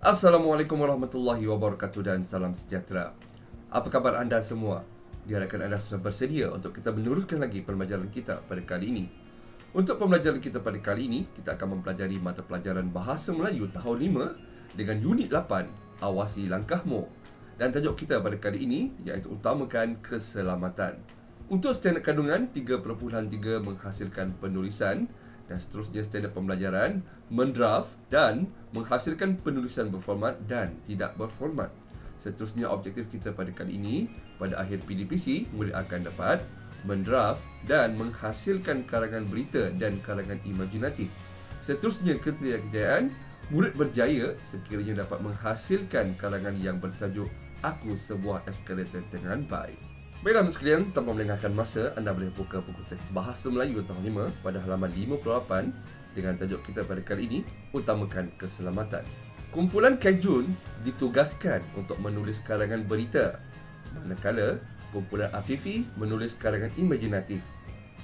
Assalamualaikum warahmatullahi wabarakatuh dan salam sejahtera. Apa khabar anda semua? Diharapkan anda sudah bersedia untuk kita meneruskan lagi pembelajaran kita pada kali ini. Untuk pembelajaran kita pada kali ini, kita akan mempelajari mata pelajaran Bahasa Melayu tahun 5 dengan unit 8, Awasi Langkahmu. Dan tajuk kita pada kali ini iaitu Utamakan Keselamatan. Untuk standard kandungan 3.3 menghasilkan penulisan, dan seterusnya standard pembelajaran mendraft dan menghasilkan penulisan berformat dan tidak berformat. Seterusnya objektif kita pada kali ini, pada akhir PDPC, murid akan dapat mendraft dan menghasilkan karangan berita dan karangan imajinatif. Seterusnya kriteria kejayaan, murid berjaya sekiranya dapat menghasilkan karangan yang bertajuk Aku Sebuah Eskalator dengan baik. Baiklah teman sekalian, tanpa melengahkan masa, anda boleh buka buku teks Bahasa Melayu tahun 5 pada halaman 58 dengan tajuk kita pada kali ini, Utamakan Keselamatan. Kumpulan Kajun ditugaskan untuk menulis karangan berita, manakala kumpulan Afifi menulis karangan imajinatif.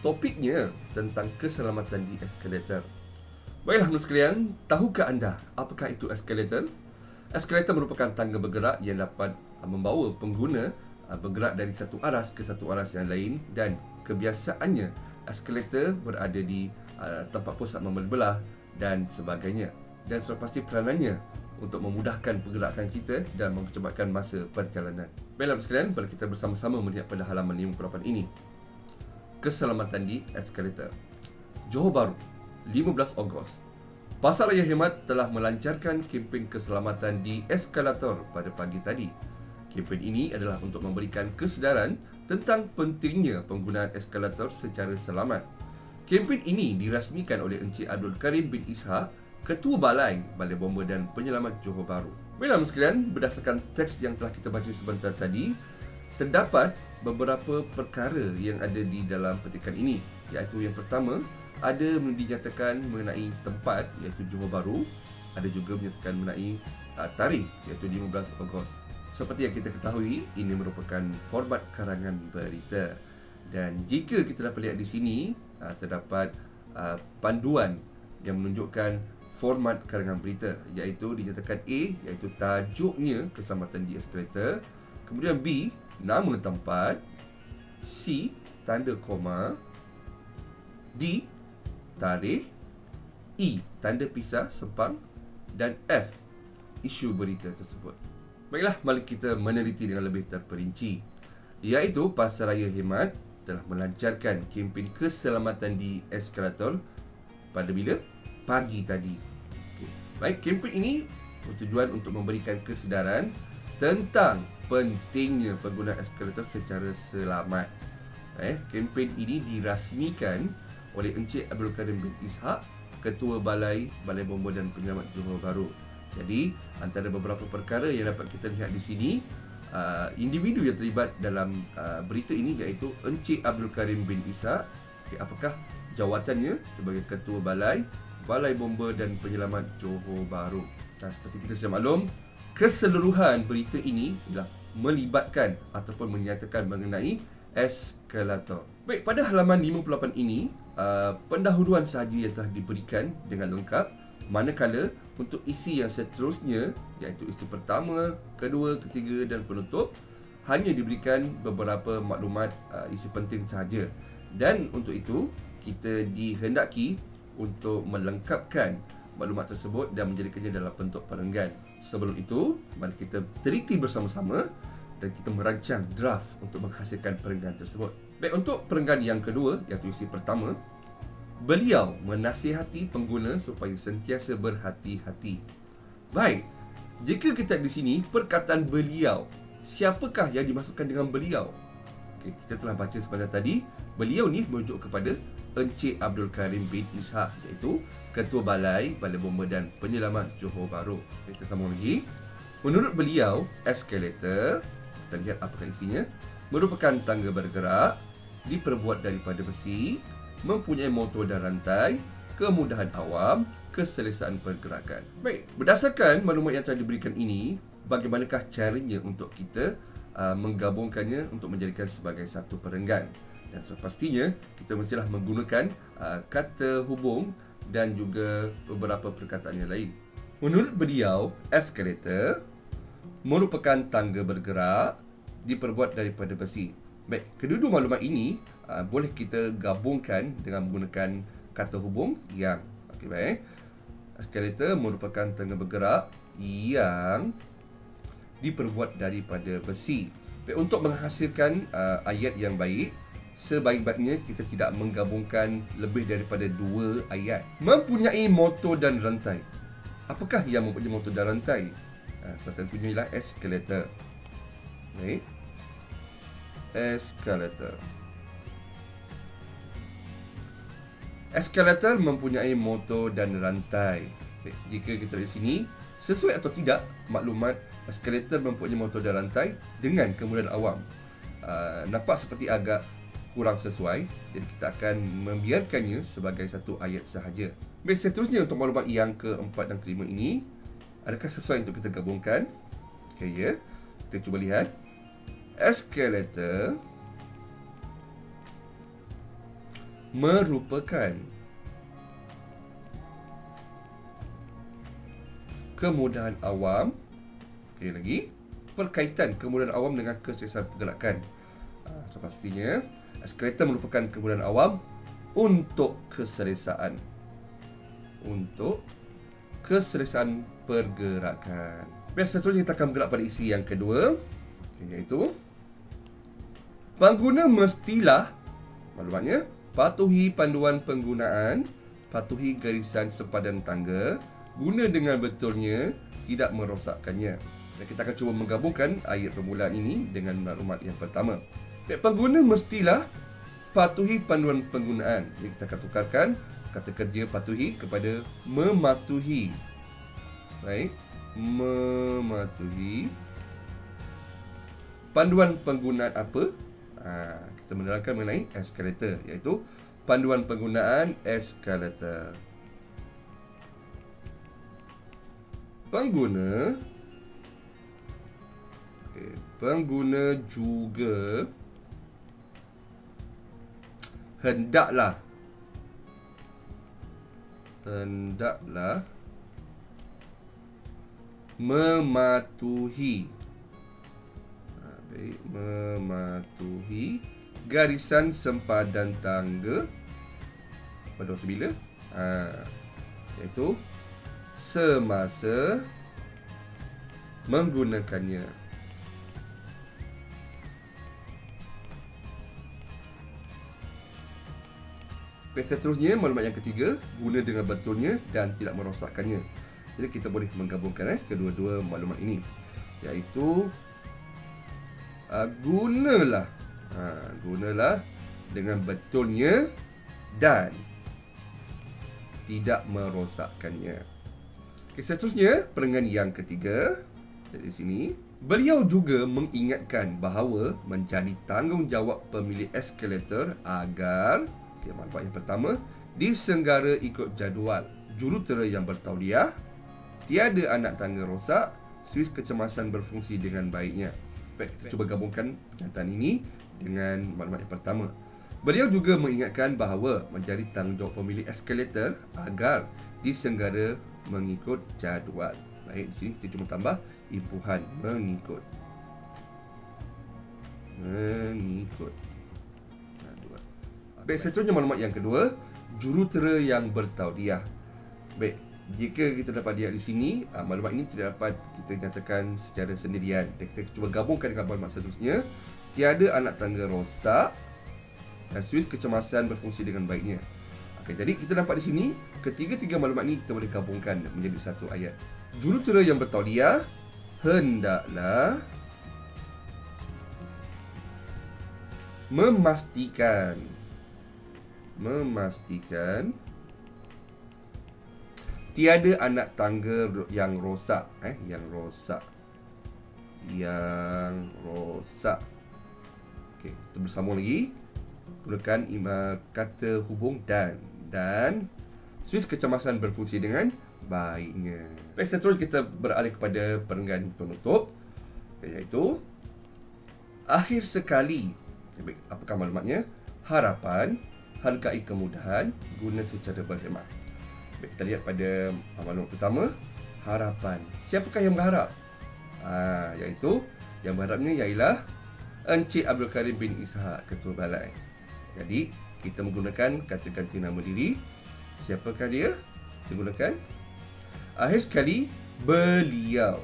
Topiknya tentang keselamatan di eskalator. Baiklah teman sekalian, tahukah anda apakah itu eskalator? Eskalator merupakan tangga bergerak yang dapat membawa pengguna bergerak dari satu aras ke satu aras yang lain, dan kebiasaannya eskalator berada di tempat pusat membelah dan sebagainya, dan sudah pasti peranannya untuk memudahkan pergerakan kita dan mempercepatkan masa perjalanan. Baiklah sekalian, mari kita bersama-sama melihat pada halaman 58 ini. Keselamatan di eskalator. Johor Bahru, 15 Ogos. Pasaraya Khidmat telah melancarkan kempen keselamatan di eskalator pada pagi tadi. Kempen ini adalah untuk memberikan kesedaran tentang pentingnya penggunaan eskalator secara selamat. Kempen ini dirasmikan oleh Encik Abdul Karim bin Ishak, Ketua Balai Bomba dan Penyelamat Johor Bahru. Baiklah sekalian, berdasarkan teks yang telah kita baca sebentar tadi, terdapat beberapa perkara yang ada di dalam petikan ini, iaitu yang pertama, ada dinyatakan mengenai tempat, iaitu Johor Bahru. Ada juga menyatakan mengenai tarikh, iaitu 15 Ogos. Seperti yang kita ketahui, ini merupakan format karangan berita. Dan jika kita dapat lihat di sini, terdapat panduan yang menunjukkan format karangan berita, iaitu dinyatakan A, iaitu tajuknya keselamatan di eskalator. Kemudian B, nama tempat. C, tanda koma. D, tarikh. E, tanda pisah sempang. Dan F, isu berita tersebut. Baiklah, mari kita meneliti dengan lebih terperinci, iaitu Pasaraya Khidmat telah melancarkan kempen keselamatan di eskalator pada bila? Pagi tadi. Baik, kempen ini bertujuan untuk memberikan kesedaran tentang pentingnya penggunaan eskalator secara selamat. Kempen ini dirasmikan oleh Encik Abdul Karim bin Ishak, Ketua Balai Bomba dan Penyelamat Johor Bahru. Jadi, antara beberapa perkara yang dapat kita lihat di sini, individu yang terlibat dalam berita ini iaitu Encik Abdul Karim bin Ishak. Apakah jawatannya sebagai Ketua Balai Bomba dan Penyelamat Johor Bahru. Dan seperti kita sudah maklum, keseluruhan berita ini ialah melibatkan ataupun menyatakan mengenai eskalator. Baik, pada halaman 58 ini, pendahuluan sahaja yang telah diberikan dengan lengkap, manakala untuk isi yang seterusnya, iaitu isi pertama, kedua, ketiga dan penutup, hanya diberikan beberapa maklumat isi penting sahaja. Dan untuk itu, kita dihendaki untuk melengkapkan maklumat tersebut dan menjadikannya dalam bentuk perenggan. Sebelum itu, mari kita teliti bersama-sama dan kita merancang draft untuk menghasilkan perenggan tersebut. Baik, untuk perenggan yang kedua, iaitu isi pertama, beliau menasihati pengguna supaya sentiasa berhati-hati. Baik, jika kita di sini perkataan beliau, siapakah yang dimasukkan dengan beliau? Kita telah baca sebentar tadi, beliau ni merujuk kepada Encik Abdul Karim bin Ishak, iaitu Ketua Balai Bomba dan Penyelamat Johor Bahru. Kita sambung lagi. Menurut beliau, eskalator, kita lihat apakah isinya, merupakan tangga bergerak, diperbuat daripada besi, mempunyai motor dan rantai, kemudahan awam, keselesaan pergerakan. Baik, berdasarkan maklumat yang telah diberikan ini, bagaimanakah caranya untuk kita menggabungkannya untuk menjadikan sebagai satu perenggan? Dan sepastinya kita mestilah menggunakan kata hubung dan juga beberapa perkataan yang lain. Menurut beliau, eskalator merupakan tangga bergerak diperbuat daripada besi. Baik, kedua-dua maklumat ini boleh kita gabungkan dengan menggunakan kata hubung yang. Okey, baik. Eskalator merupakan tangga bergerak yang diperbuat daripada besi. Baik, untuk menghasilkan ayat yang baik, sebaik-baiknya kita tidak menggabungkan lebih daripada 2 ayat. Mempunyai motor dan rantai. Apakah yang mempunyai motor dan rantai? Salah satunya ialah eskalator. Baik. Eskalator. Eskalator mempunyai motor dan rantai. Baik, jika kita lihat sini, sesuai atau tidak maklumat eskalator mempunyai motor dan rantai dengan kemudahan awam? Nampak seperti agak kurang sesuai, jadi kita akan membiarkannya sebagai satu ayat sahaja. Baik, seterusnya untuk maklumat yang keempat dan kelima ini, adakah sesuai untuk kita gabungkan? Okey, ya. Kita cuba lihat. Eskalator merupakan kemudahan awam. Okey, lagi. Perkaitan kemudahan awam dengan keselesaan pergerakan. So, pastinya eskalator merupakan kemudahan awam untuk keselesaan. Untuk keselesaan pergerakan. Baik, seterusnya kita akan bergerak pada isi yang kedua, iaitu pengguna mestilah, maklumatnya, patuhi panduan penggunaan, patuhi garisan sepadan tangga, guna dengan betulnya, tidak merosakkannya. Dan kita akan cuba menggabungkan ayat permulaan ini dengan maklumat yang pertama. Baik, pengguna mestilah patuhi panduan penggunaan. Jadi kita akan tukarkan kata kerja patuhi kepada mematuhi. Baik, mematuhi panduan penggunaan apa? Kita menerangkan mengenai eskalator, iaitu panduan penggunaan eskalator. Pengguna juga hendaklah mematuhi mematuhi garisan sempadan tangga pada waktu bila? Iaitu semasa menggunakannya. Seterusnya, maklumat yang ketiga, guna dengan betulnya dan tidak merosakkannya. Jadi kita boleh menggabungkan kedua-dua maklumat ini, iaitu gunalah dengan betulnya dan tidak merosakkannya. Okay, seterusnya, perenggan yang ketiga. Jadi di sini, beliau juga mengingatkan bahawa menjadi tanggungjawab pemilik eskalator agar, maklumat yang pertama, disenggara ikut jadual, jurutera yang bertauliah, tiada anak tangga rosak, suis kecemasan berfungsi dengan baiknya. Baik, kita cuba gabungkan pernyataan ini dengan maklumat yang pertama. Beliau juga mengingatkan bahawa menjadi tanggungjawab pemilik eskalator agar disenggara mengikut jadual. Baik, di sini kita cuma tambah impuhan mengikut jadual. Baik, seterusnya maklumat yang kedua, jurutera yang bertauliah. Baik, jika kita dapat lihat di sini, maklumat ini tidak dapat kita nyatakan secara sendirian. Dan kita cuba gabungkan dengan maklumat seterusnya. Tiada anak tangga rosak dan suis kecemasan berfungsi dengan baiknya. Okey, jadi kita nampak di sini, ketiga-tiga maklumat ini kita boleh gabungkan menjadi satu ayat. Jurutera yang bertauliah hendaklah memastikan tiada anak tangga yang rosak, yang rosak. Okey, kita bersambung lagi. Gunakan kata hubung dan suis kecemasan berfungsi dengan baiknya. Baik, seterusnya kita beralih kepada perenggan penutup, iaitu akhir sekali. Baik, apakah maklumatnya? Harapan, hargai kemudahan, guna secara berkhidmat. Baik, kita lihat pada maklumat pertama. harapan. Siapakah yang berharap? Iaitu yang berharapnya ialah Encik Abdul Karim bin Ishak, Ketua Balai. Jadi kita menggunakan kata ganti nama diri. Siapakah dia? Kita gunakan akhir sekali beliau.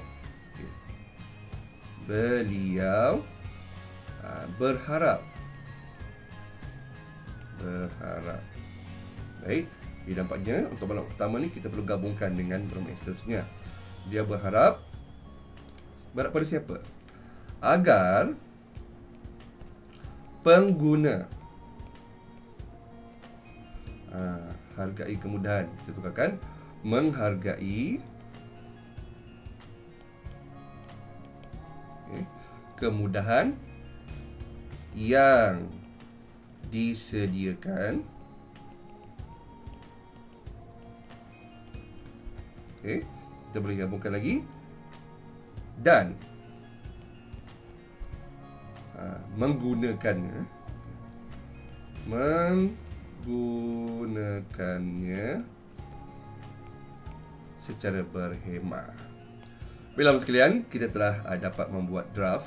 Beliau berharap. Baik, jadi nampaknya untuk malam pertama ni kita perlu gabungkan dengan malam seterusnya. Dia berharap pada siapa? Agar pengguna hargai kemudahan. Kita tukarkan menghargai kemudahan yang disediakan kita boleh gabungkan lagi dan menggunakannya secara berhemah. Bila sekalian, kita telah dapat membuat draft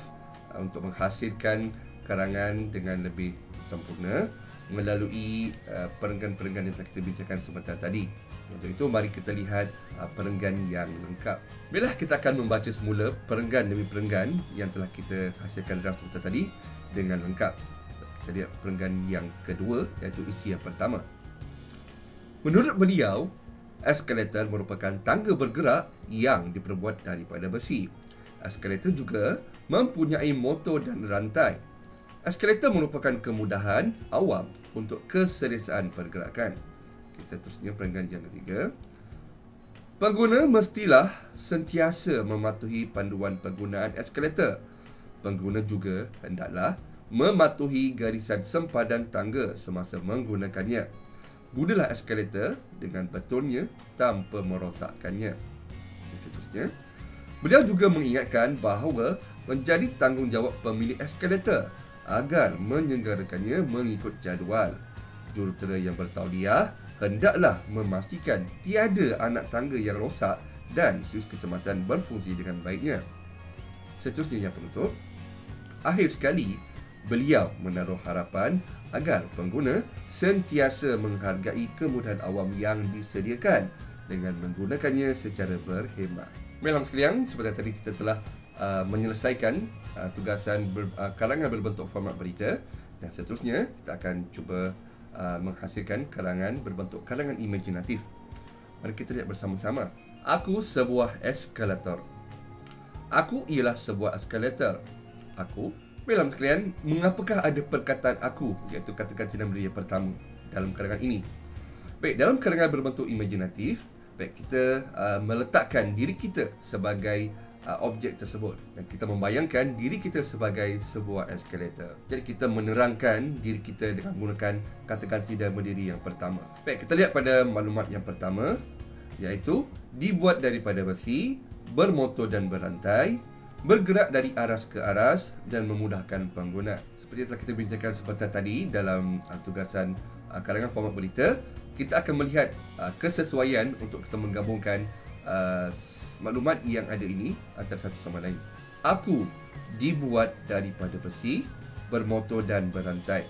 untuk menghasilkan karangan dengan lebih sempurna melalui perenggan-perenggan yang telah kita bincangkan sebentar tadi. Untuk itu, mari kita lihat perenggan yang lengkap. Bila kita akan membaca semula perenggan demi perenggan yang telah kita hasilkan draft sebentar tadi dengan lengkap. Kita lihat perenggan yang kedua, iaitu isi yang pertama. Menurut beliau, eskalator merupakan tangga bergerak yang diperbuat daripada besi. Eskalator juga mempunyai motor dan rantai. Eskalator merupakan kemudahan awam untuk keselesaan pergerakan. Kita terusnya perenggan yang ketiga. Pengguna mestilah sentiasa mematuhi panduan penggunaan eskalator. Pengguna juga hendaklah mematuhi garisan sempadan tangga semasa menggunakannya. Gunalah eskalator dengan betulnya tanpa merosakkannya. Seterusnya, beliau juga mengingatkan bahawa menjadi tanggungjawab pemilik eskalator agar menyelenggarakannya mengikut jadual. Jurutera yang bertauliah hendaklah memastikan tiada anak tangga yang rosak dan suis kecemasan berfungsi dengan baiknya. Seterusnya yang penutup, akhir sekali, beliau menaruh harapan agar pengguna sentiasa menghargai kemudahan awam yang disediakan dengan menggunakannya secara berhemah. Malam sekalian, seperti tadi kita telah menyelesaikan tugasan karangan berbentuk format berita, dan seterusnya kita akan cuba menghasilkan karangan berbentuk karangan imajinatif. Mari kita lihat bersama-sama. Aku sebuah eskalator. Aku ialah sebuah eskalator. Aku. Malam sekalian, mengapakah ada perkataan aku, iaitu kata ganti nama diri yang pertama dalam karangan ini? Baik, dalam karangan berbentuk imajinatif, baik, kita meletakkan diri kita sebagai objek tersebut dan kita membayangkan diri kita sebagai sebuah eskalator. Jadi kita menerangkan diri kita dengan menggunakan kata ganti nama diri yang pertama. Baik, kita lihat pada maklumat yang pertama, iaitu dibuat daripada besi, bermotor dan berantai, bergerak dari aras ke aras dan memudahkan pengguna. Seperti yang telah kita bincangkan sebentar tadi dalam tugasan karangan format berita, kita akan melihat kesesuaian untuk kita menggabungkan maklumat yang ada ini antara satu sama lain. Aku dibuat daripada besi, bermotor dan berantai.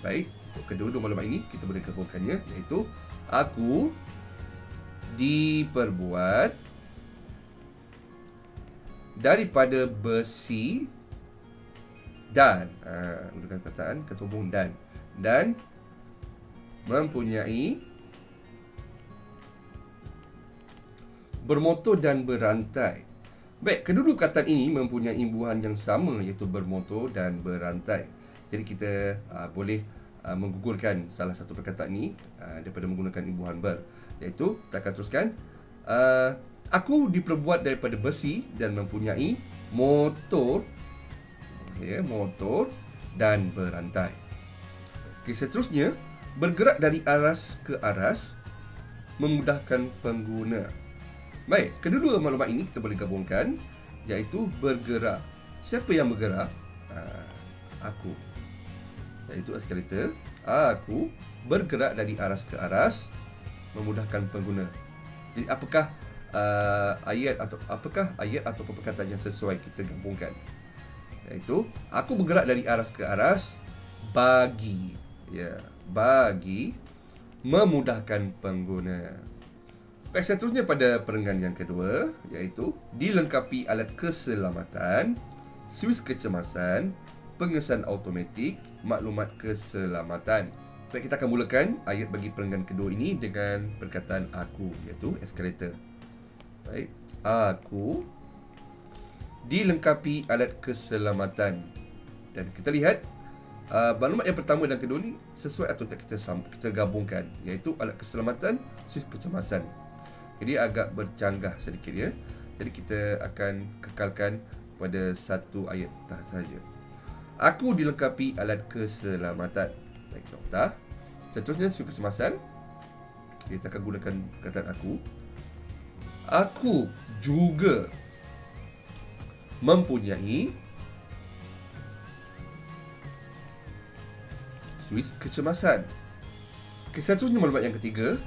Baik, untuk kedua-dua maklumat ini kita boleh gabungkannya, iaitu aku diperbuat daripada besi dan gunakan perkataan ketubung dan mempunyai bermotor dan berantai. Baik, kedua-dua kataan ini mempunyai imbuhan yang sama, iaitu bermotor dan berantai. Jadi kita boleh menggugurkan salah satu perkataan ini daripada menggunakan imbuhan ber, iaitu kita akan teruskan. Aku diperbuat daripada besi dan mempunyai motor, motor dan berantai. Seterusnya, bergerak dari aras ke aras, memudahkan pengguna. Baik, kedua-dua maklumat ini kita boleh gabungkan, iaitu bergerak. Siapa yang bergerak? Aku, iaitu eskalator. Aku bergerak dari aras ke aras, memudahkan pengguna. Jadi apakah ayat atau apakah ayat atau perkataan yang sesuai kita gabungkan. Iaitu aku bergerak dari aras ke aras bagi, ya, bagi memudahkan pengguna. Baik, seterusnya pada perenggan yang kedua, iaitu dilengkapi alat keselamatan, suis kecemasan, pengesan automatik, maklumat keselamatan. Baik, kita akan mulakan ayat bagi perenggan kedua ini dengan perkataan aku, iaitu eskalator. Baik, aku dilengkapi alat keselamatan. Dan kita lihat maklumat yang pertama dan kedua ni sesuai atau tidak kita gabungkan, iaitu alat keselamatan, suis kecemasan. Jadi agak bercanggah sedikit, ya. Jadi kita akan kekalkan pada satu ayat sahaja. Aku dilengkapi alat keselamatan. Baik, nokta. Seterusnya suis kecemasan. Kita akan gunakan perkataan aku. Aku juga mempunyai suis kecemasan. Seterusnya maklumat yang ketiga,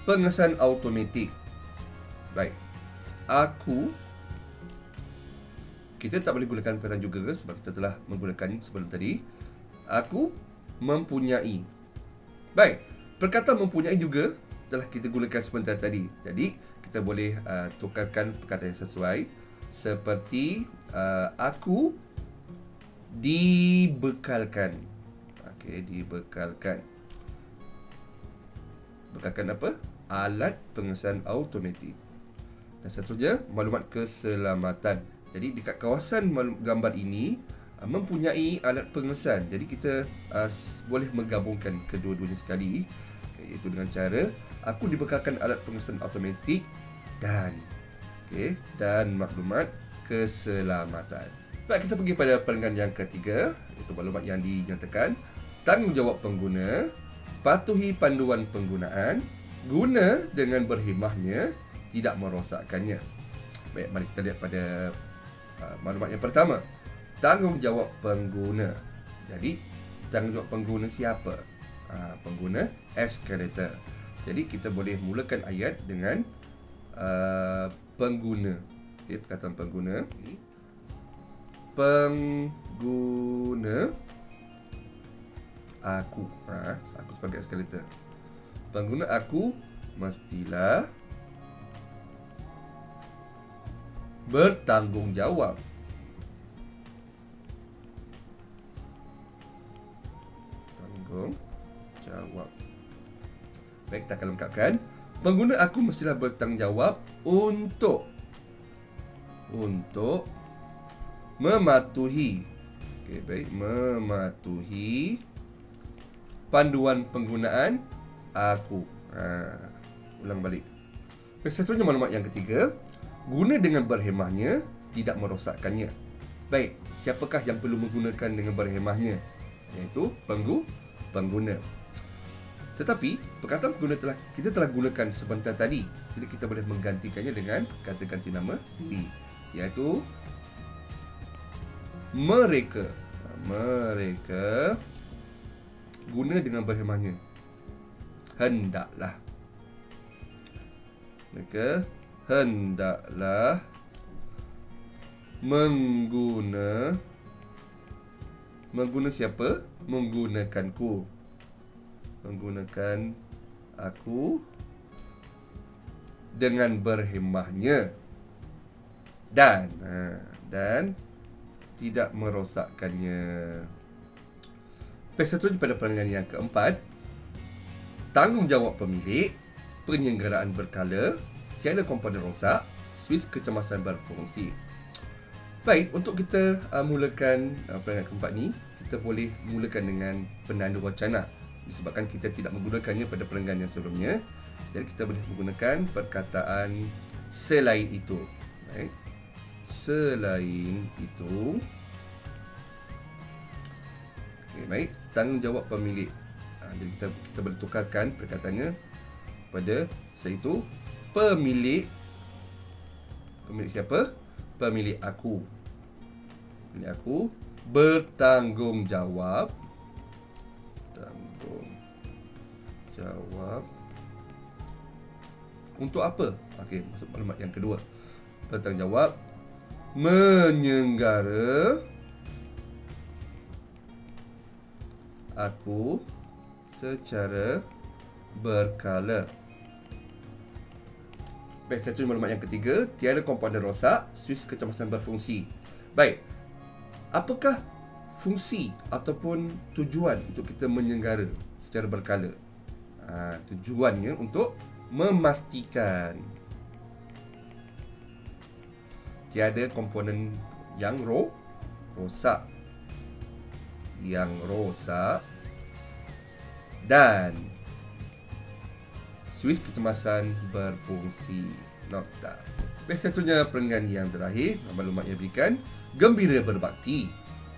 pengesan automatik. Baik, aku, kita tak boleh gunakan perkataan juga sebab kita telah menggunakan sebelum tadi. Aku mempunyai. Baik, perkataan mempunyai juga telah kita gunakan sebentar tadi. Jadi kita boleh tukarkan perkataan yang sesuai. Seperti aku dibekalkan. Okey, dibekalkan. Bekalkan apa? Alat pengesan automatik. Dan seterusnya, maklumat keselamatan. Jadi dekat kawasan gambar ini mempunyai alat pengesan. Jadi kita boleh menggabungkan kedua-duanya sekali, iaitu dengan cara aku dibekalkan alat pengesan automatik dan dan maklumat keselamatan. Baik, kita pergi pada perenggan yang ketiga, iaitu maklumat yang dinyatakan. Tanggungjawab pengguna, patuhi panduan penggunaan, guna dengan berhemahnya, tidak merosakkannya. Baik, mari kita lihat pada maklumat yang pertama. Tanggungjawab pengguna. Jadi, tanggungjawab pengguna siapa? Pengguna eskalator. Jadi, kita boleh mulakan ayat dengan pengguna. Okey, perkataan pengguna. Pengguna aku. Aku sebagai eskalator. Pengguna aku mestilah bertanggungjawab. Tanggungjawab. Baik, kita akan lengkapkan. Pengguna aku mestilah bertanggungjawab untuk mematuhi. Okey, baik, mematuhi panduan penggunaan aku. Ulang balik. Seterusnya maklumat yang ketiga, guna dengan berhemahnya, tidak merosakkannya. Baik, siapakah yang perlu menggunakan dengan berhemahnya? Iaitu pengguna. Tetapi perkataan pengguna kita telah gunakan sebentar tadi. Jadi kita boleh menggantikannya dengan kata ganti nama diri, iaitu mereka. Mereka guna dengan berhemahnya. Hendaklah. Mereka hendaklah mengguna siapa? Menggunakanku. Menggunakan aku dengan berhemahnya dan tidak merosakkannya. Seterusnya pada perenggan yang keempat, tanggungjawab pemilik, penyelenggaraan berkala, tiada komponen rosak, suis kecemasan berfungsi. Baik, untuk kita mulakan perenggan keempat ni, kita boleh mulakan dengan penanda wacana. Disebabkan kita tidak menggunakannya pada perenggan yang sebelumnya, jadi kita boleh menggunakan perkataan selain itu. Baik. Selain itu. Okay, baik. Tanggungjawab pemilik. Jadi kita boleh tukarkan perkataannya pada selain itu. Pemilik. Pemilik siapa? Pemilik aku. Pemilik aku bertanggungjawab. Tanggungjawab untuk apa? Okey, masuk maklumat yang kedua. Bertanggungjawab menyenggara aku secara berkala. Baik, saya tulis maklumat yang ketiga. Tiada komponen rosak, suis kecemasan berfungsi. Baik, apakah fungsi ataupun tujuan untuk kita menyenggara secara berkala? Tujuannya untuk memastikan tiada komponen yang rosak dan suis kecemasan berfungsi. Nokta. Baik, seterusnya perenggan yang terakhir, maklumat yang diberikan. Gembira berbakti,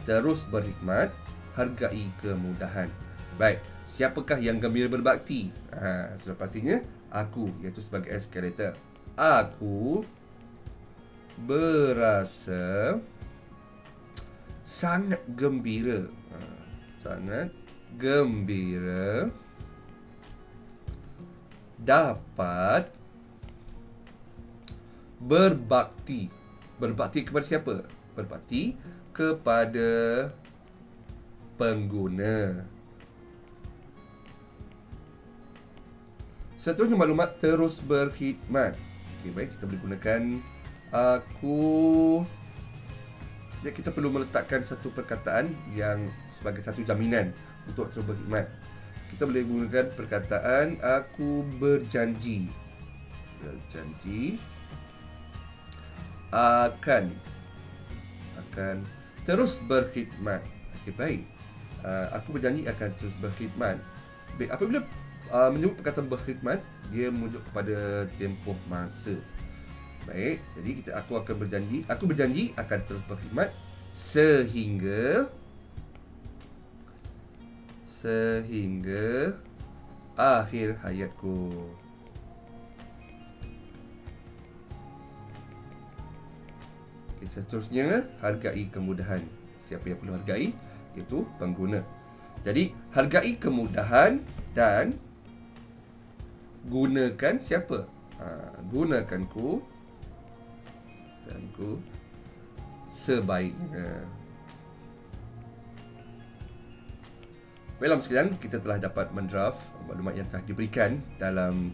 terus berkhidmat, hargai kemudahan. Baik, siapakah yang gembira berbakti? Sudah pastinya aku, iaitu sebagai eskalator. Aku berasa sangat gembira. Sangat gembira dapat berbakti. Berbakti kepada siapa? Berbakti kepada pengguna. Seterusnya maklumat terus berkhidmat. Okey, baik, kita boleh gunakan aku. Ya, kita perlu meletakkan satu perkataan yang sebagai satu jaminan untuk terus berkhidmat. Kita boleh gunakan perkataan aku berjanji. Berjanji akan terus berkhidmat. Okey, baik. Aku berjanji akan terus berkhidmat. Baik, apabila menyebut perkataan berkhidmat, dia merujuk kepada tempoh masa. Baik, jadi aku berjanji akan terus berkhidmat sehingga akhir hayatku. Okay, seterusnya, hargai kemudahan. Siapa yang perlu hargai? Iaitu pengguna. Jadi, hargai kemudahan dan gunakan siapa? Gunakanku sebaiknya. Baiklah sekalian, kita telah dapat mendraft maklumat yang telah diberikan dalam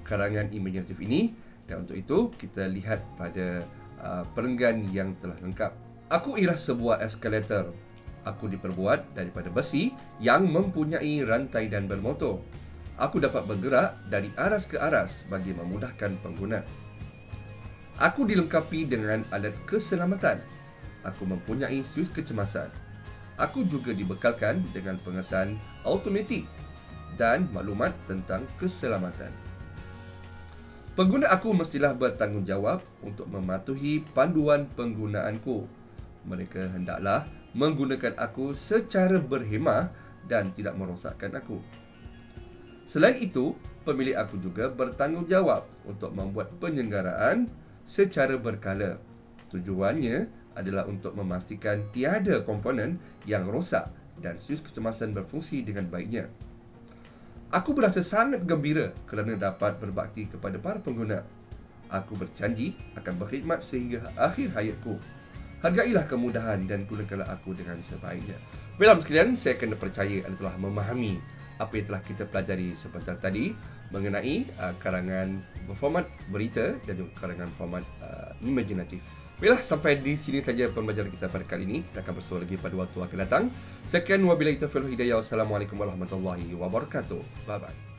karangan imaginatif ini, dan untuk itu kita lihat pada perenggan yang telah lengkap. Aku ialah sebuah eskalator. Aku diperbuat daripada besi yang mempunyai rantai dan bermotor. Aku dapat bergerak dari aras ke aras bagi memudahkan pengguna. Aku dilengkapi dengan alat keselamatan. Aku mempunyai suis kecemasan. Aku juga dibekalkan dengan pengesan automatik dan maklumat tentang keselamatan. Pengguna aku mestilah bertanggungjawab untuk mematuhi panduan penggunaanku. Mereka hendaklah menggunakan aku secara berhemah dan tidak merosakkan aku. Selain itu, pemilik aku juga bertanggungjawab untuk membuat penyelenggaraan secara berkala. Tujuannya adalah untuk memastikan tiada komponen yang rosak dan suis kecemasan berfungsi dengan baiknya. Aku berasa sangat gembira kerana dapat berbakti kepada para pengguna. Aku berjanji akan berkhidmat sehingga akhir hayatku. Hargailah kemudahan dan gunakanlah aku dengan sebaiknya. Baiklah sekalian, saya kena percaya anda telah memahami apa yang telah kita pelajari sebentar tadi mengenai karangan berformat berita dan juga karangan format imaginatif. Baiklah, sampai di sini saja pembelajaran kita pada kali ini. Kita akan bersua lagi pada waktu akan datang. Sekian, wabillahi taufiq wal hidayah. Wassalamualaikum warahmatullahi wabarakatuh. Bye bye.